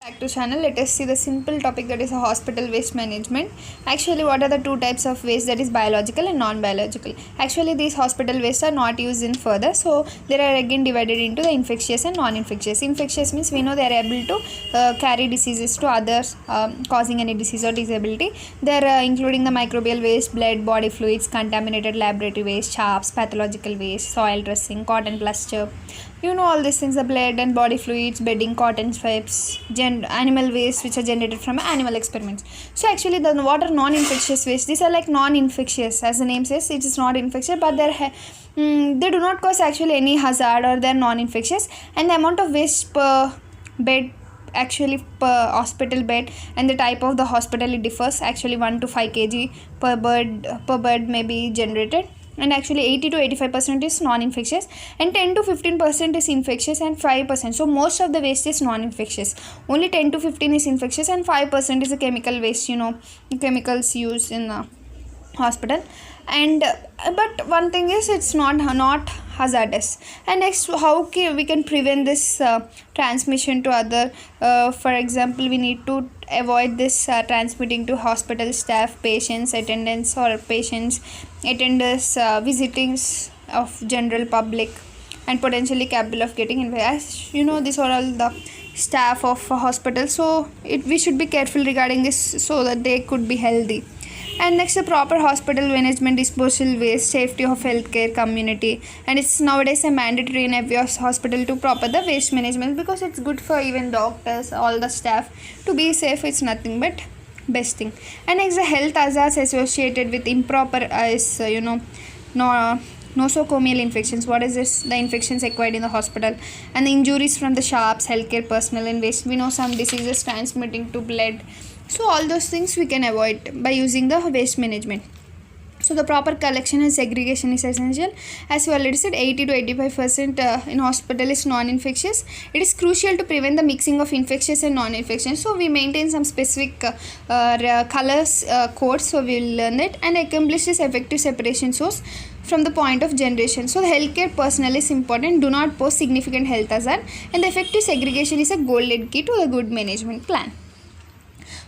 Back to channel. Let us see the simple topic, that is a hospital waste management. Actually, what are the two types of waste, that is biological and non-biological. Actually, these hospital waste are not used in further, so they are again divided into the infectious and non-infectious. Infectious means we know they are able to carry diseases to others, causing any disease or disability. They are including the microbial waste, blood, body fluids, contaminated laboratory waste, sharps, pathological waste, soil dressing, cotton plaster. You know all these things: the blood and body fluids, bedding, cotton swabs, animal waste which are generated from animal experiments. So actually, the what are non-infectious waste? These are like non-infectious, as the name says. It is not infectious, but they do not cause actually any hazard, or they are non-infectious. And the amount of waste per bed, actually per hospital bed, and the type of the hospital, it differs. Actually 1 to 5 kg per bed may be generated, and actually 80 to 85% is non-infectious, and 10 to 15% is infectious, and 5%. So most of the waste is non-infectious. Only 10 to 15 is infectious, and 5% is a chemical waste, chemicals used in the hospital. And but one thing is, it's not hazardous. And next, how we can prevent this transmission to other. For example, we need to avoid this transmitting to hospital staff, patients, attendants, or patients, attenders, visitings of general public, and potentially capable of getting infected. As you know, these are all the staff of a hospital, so we should be careful regarding this, so that they could be healthy. And next, the proper hospital management, disposal waste, safety of healthcare community. And it's nowadays a mandatory in every hospital to proper the waste management, because it's good for even doctors, all the staff to be safe. It's nothing but best thing. And next, the health hazards associated with improper nosocomial infections. What is this? The infections acquired in the hospital, and the injuries from the sharps, healthcare personnel, and waste. We know some diseases transmitting to blood. So all those things we can avoid by using the waste management. So the proper collection and segregation is essential. As we already said, 80 to 85% in hospital is non-infectious. It is crucial to prevent the mixing of infectious and non-infectious. So we maintain some specific colors codes. So we will learn that, and accomplish this effective separation source from the point of generation. So the healthcare personnel is important, do not pose significant health hazard, and the effective segregation is a golden key to the good management plan.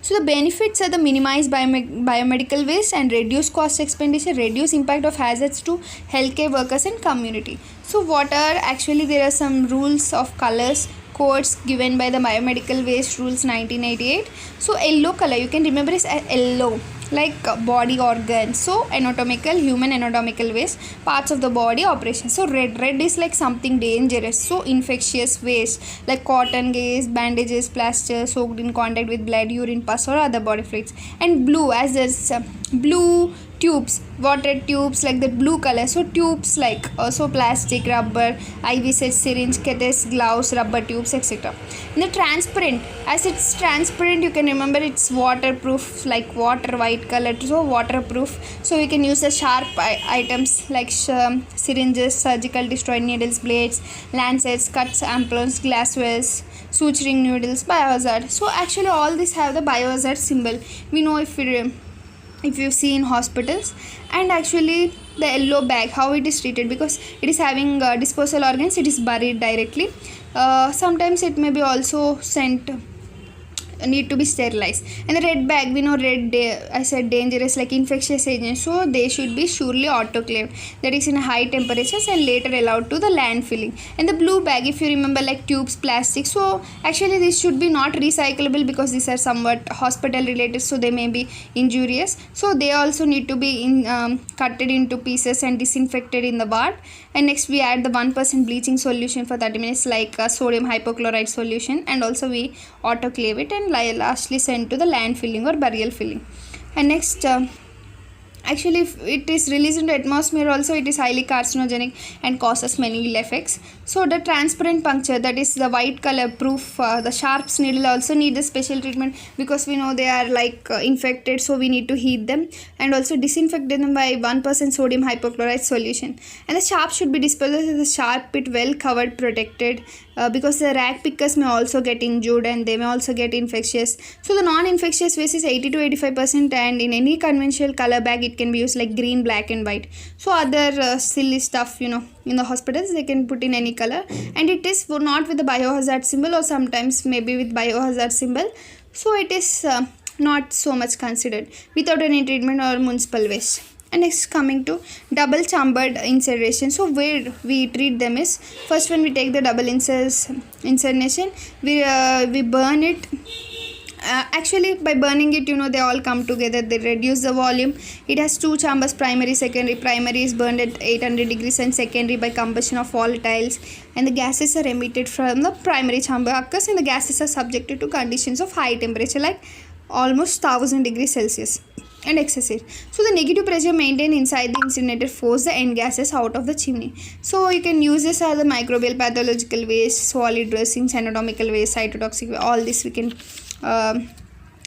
So the benefits are the minimized biomedical waste and reduce cost expenditure, reduce impact of hazards to healthcare workers and community. So what are actually, there are some rules of colors codes given by the biomedical waste rules 1988. So yellow color, you can remember is yellow, like body organs. So anatomical, human anatomical waste, parts of the body, operations. So red is like something dangerous, so infectious waste like cotton gas, bandages, plasters soaked in contact with blood, urine, pus, or other body fluids. And blue, as there's blue tubes, water tubes, like the blue color. So tubes like also plastic, rubber, IV set, syringe, catheters, gloves, rubber tubes, etc. And the transparent, as it's transparent, you can remember it's waterproof, like water, white color, so waterproof. So we can use the sharp items like syringes, surgical destroying needles, blades, lancets, cuts, ampoules, glasswares, suturing needles, biohazard. So actually all these have the biohazard symbol. We know if you see in hospitals. And actually the yellow bag, how it is treated, because it is having disposal organs, it is buried directly. Sometimes it may be also sent, need to be sterilized. And the red bag, we know I said dangerous, like infectious agents, so they should be surely autoclaved, that is in high temperatures, and later allowed to the landfilling. And the blue bag, if you remember, like tubes, plastic. So actually this should be not recyclable, because these are somewhat hospital related, so they may be injurious, so they also need to be cutted into pieces and disinfected in the ward. And next, we add the 1% bleaching solution for 30 minutes, like sodium hypochlorite solution, and also we autoclave it, and lastly sent to the landfilling or burial filling. And next, actually if it is released into atmosphere also, it is highly carcinogenic and causes many ill effects. So the transparent puncture, that is the white color proof, the sharps needle also need the special treatment, because we know they are like infected, so we need to heat them, and also disinfect them by 1% sodium hypochlorite solution. And the sharp should be disposed of the sharp pit, well covered, protected, because the rag pickers may also get injured and they may also get infectious. So the non-infectious waste is 80 to 85%, and in any conventional color bag it can be used like green, black and white. So other silly stuff, in the hospitals they can put in any color, and it is not with the biohazard symbol or sometimes maybe with biohazard symbol. So it is not so much considered without any treatment or municipal waste. And next, coming to double chambered incineration. So where we treat them is, first when we take the double incineration, we burn it. Actually by burning it, they all come together, they reduce the volume. It has two chambers, primary, secondary. Primary is burned at 800 degrees and secondary by combustion of volatiles, and the gases are emitted from the primary chamber occurs, and the gases are subjected to conditions of high temperature like almost 1000 degrees Celsius and excessive. So the negative pressure maintained inside the incinerator force the end gases out of the chimney. So you can use this as a microbial, pathological waste, solid dressings, anatomical waste, cytotoxic waste. All this we can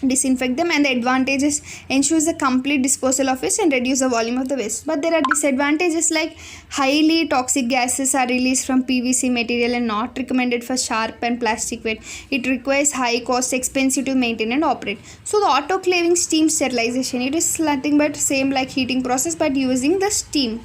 disinfect them, and the advantages ensures the complete disposal of waste and reduce the volume of the waste. But there are disadvantages like highly toxic gases are released from PVC material and not recommended for sharp and plastic waste. It requires high cost, expensive to maintain and operate. So the autoclaving steam sterilization, it is nothing but same like heating process but using the steam.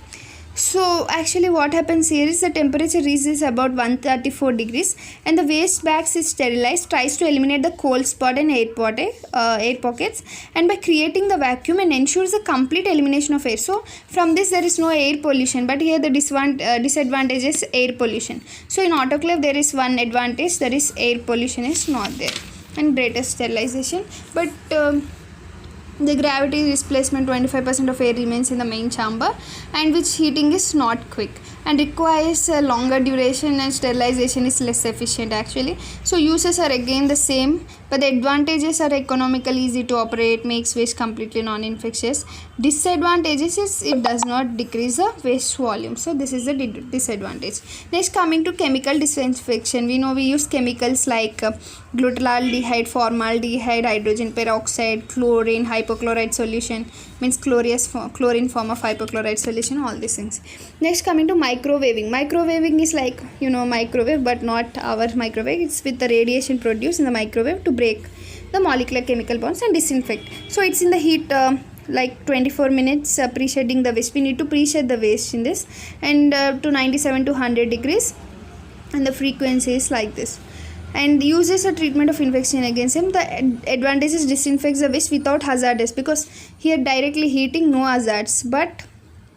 So actually what happens here is the temperature reaches about 134 degrees and the waste bags is sterilized, tries to eliminate the cold spot and air pockets, and by creating the vacuum and ensures the complete elimination of air. So from this there is no air pollution, but here the disadvantage is air pollution. So in autoclave there is one advantage, that is air pollution is not there, and greater sterilization. But the gravity displacement 25% of air remains in the main chamber, and which heating is not quick and requires a longer duration, and sterilization is less efficient actually. So uses are again the same, but the advantages are economical, easy to operate, makes waste completely non-infectious. Disadvantages is it does not decrease the waste volume. So this is the disadvantage. Next, coming to chemical disinfection, we know we use chemicals like glutaraldehyde, formaldehyde, hydrogen peroxide, chlorine, hypochlorite solution, means chlorine form of hypochlorite solution, all these things. Next, coming to microwaving. Microwaving is like microwave, but not our microwave. It's with the radiation produced in the microwave to break the molecular chemical bonds and disinfect. So it's in the heat like 24 minutes pre-shedding the waste. We need to pre-shed the waste in this, and to 97 to 100 degrees, and the frequency is like this. And uses a treatment of infection against him. The advantage is disinfects the waste without hazardous, because here directly heating no hazards, but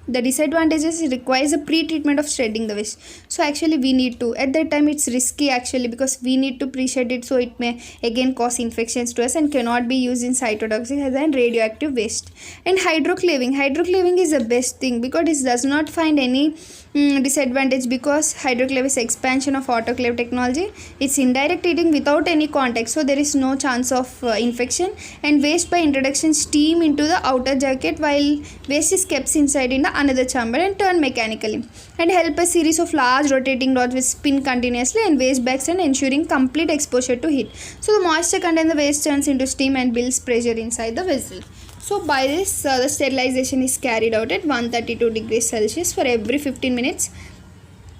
the disadvantages, it requires a pre-treatment of shredding the waste. So actually we need to, at that time it's risky actually, because we need to pre-shed it, so it may again cause infections to us and cannot be used in cytotoxic and radioactive waste. And hydroclaving is the best thing because it does not find any disadvantage, because hydroclave is expansion of autoclave technology. It's indirect heating without any contact, so there is no chance of infection. And waste by introduction steam into the outer jacket, while waste is kept inside in the another chamber and turned mechanically, and help a series of large rotating rods which spin continuously and waste bags and ensuring complete exposure to heat. So the moisture contained in the waste turns into steam and builds pressure inside the vessel. So by this the sterilization is carried out at 132 degrees Celsius for every 15 minutes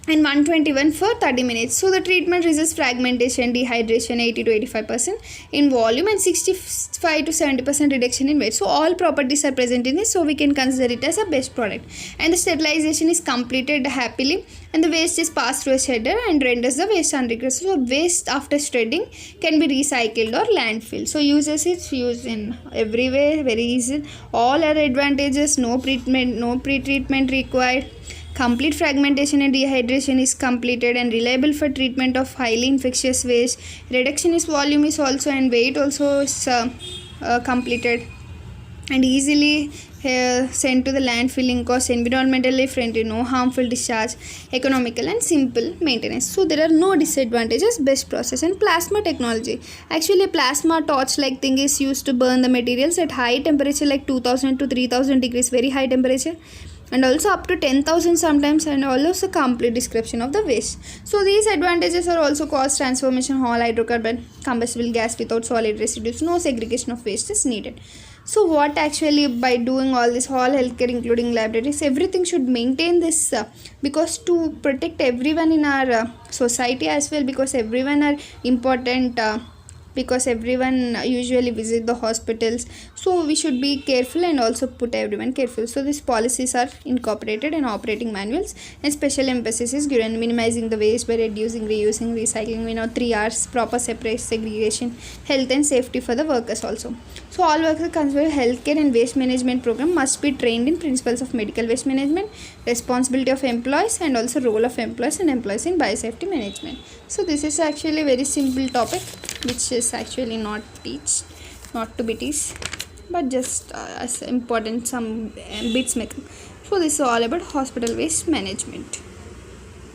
and 121 for 30 minutes. So the treatment results fragmentation, dehydration 80 to 85% in volume and 65 to 70% reduction in weight. So all properties are present in this, so we can consider it as a best product. And the sterilization is completed happily, and the waste is passed through a shredder and renders the waste unregarded. So waste after shredding can be recycled or landfill. So uses it's used in everywhere, very easy. All are advantages, no pre-treatment required. Complete fragmentation and dehydration is completed and reliable for treatment of highly infectious waste. Reduction in volume is also, and weight also is completed, and easily sent to the landfilling, cost environmentally friendly, no harmful discharge, economical and simple maintenance. So there are no disadvantages, best process. And plasma technology, actually a plasma torch like thing is used to burn the materials at high temperature like 2000 to 3000 degrees, very high temperature, and also up to 10,000 sometimes, and also complete description of the waste. So these advantages are also cost transformation, all hydrocarbon combustible gas without solid residues, no segregation of waste is needed. So what actually, by doing all this, all healthcare including laboratories, everything should maintain this, because to protect everyone in our society as well, because everyone are important, because everyone usually visit the hospitals, so we should be careful and also put everyone careful. So these policies are incorporated in operating manuals, and special emphasis is given minimizing the waste by reducing, reusing, recycling, 3 R's, proper separate segregation, health and safety for the workers also. So all workers consider healthcare and waste management program must be trained in principles of medical waste management, responsibility of employees, and also role of employees and employees in biosafety management. So this is actually a very simple topic which is actually not to be teach, but just as important some bits make. So this is all about hospital waste management.